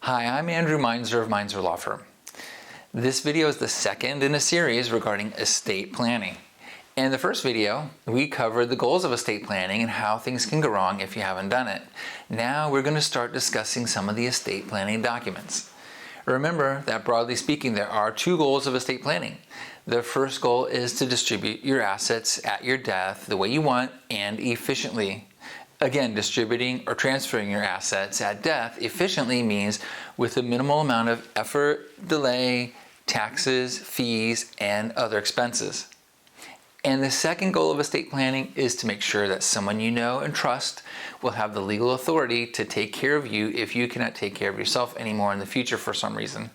Hi, I'm Andrew Meinzer of Meinzer Law Firm. This video is the second in a series regarding estate planning. In the first video, we covered the goals of estate planning and how things can go wrong if you haven't done it. Now we're going to start discussing some of the estate planning documents. Remember that broadly speaking, there are two goals of estate planning. The first goal is to distribute your assets at your death the way you want and efficiently. Again, distributing or transferring your assets at death efficiently means with a minimal amount of effort, delay, taxes, fees, and other expenses. And the second goal of estate planning is to make sure that someone you know and trust will have the legal authority to take care of you if you cannot take care of yourself anymore in the future for some reason.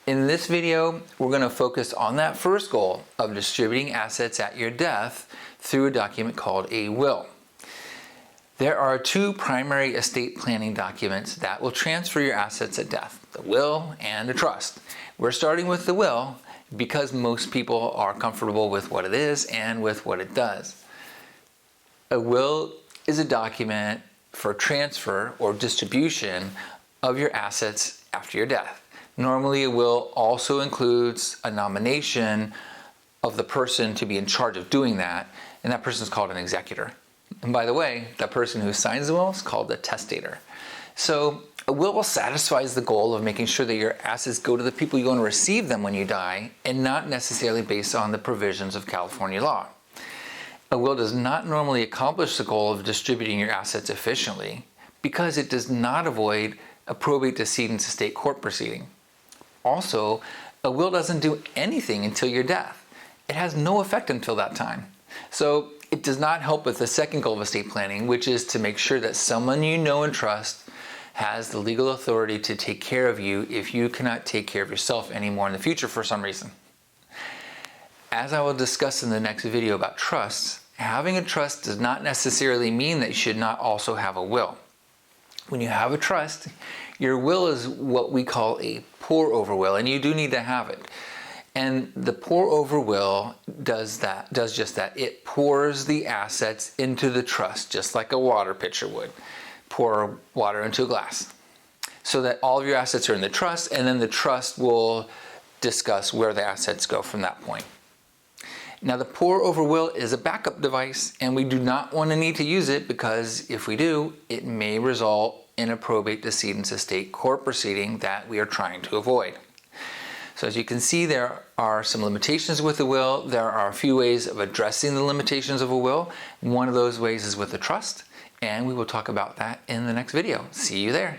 In this video, we're going to focus on that first goal of distributing assets at your death through a document called a will. There are two primary estate planning documents that will transfer your assets at death, the will and the trust. We're starting with the will because most people are comfortable with what it is and with what it does. A will is a document for transfer or distribution of your assets after your death. Normally, a will also includes a nomination of the person to be in charge of doing that, and that person is called an executor. And by the way, that person who signs the will is called a testator. So a will satisfies the goal of making sure that your assets go to the people you're going to receive them when you die, and not necessarily based on the provisions of California law. A will does not normally accomplish the goal of distributing your assets efficiently because it does not avoid a probate decedent's estate court proceeding. Also, a will doesn't do anything until your death. It has no effect until that time. So it does not help with the second goal of estate planning, which is to make sure that someone you know and trust has the legal authority to take care of you if you cannot take care of yourself anymore in the future for some reason. As I will discuss in the next video about trusts, having a trust does not necessarily mean that you should not also have a will. When you have a trust, your will is what we call a pour-over will, and you do need to have it. And the pour-over will does just that. It pours the assets into the trust, just like a water pitcher would pour water into a glass. So that all of your assets are in the trust, and then the trust will discuss where the assets go from that point. Now, the pour-over will is a backup device, and we do not want to need to use it because if we do, it may result in a probate decedent's estate court proceeding that we are trying to avoid. So as you can see, there are some limitations with the will. There are a few ways of addressing the limitations of a will. One of those ways is with a trust, and we will talk about that in the next video. See you there.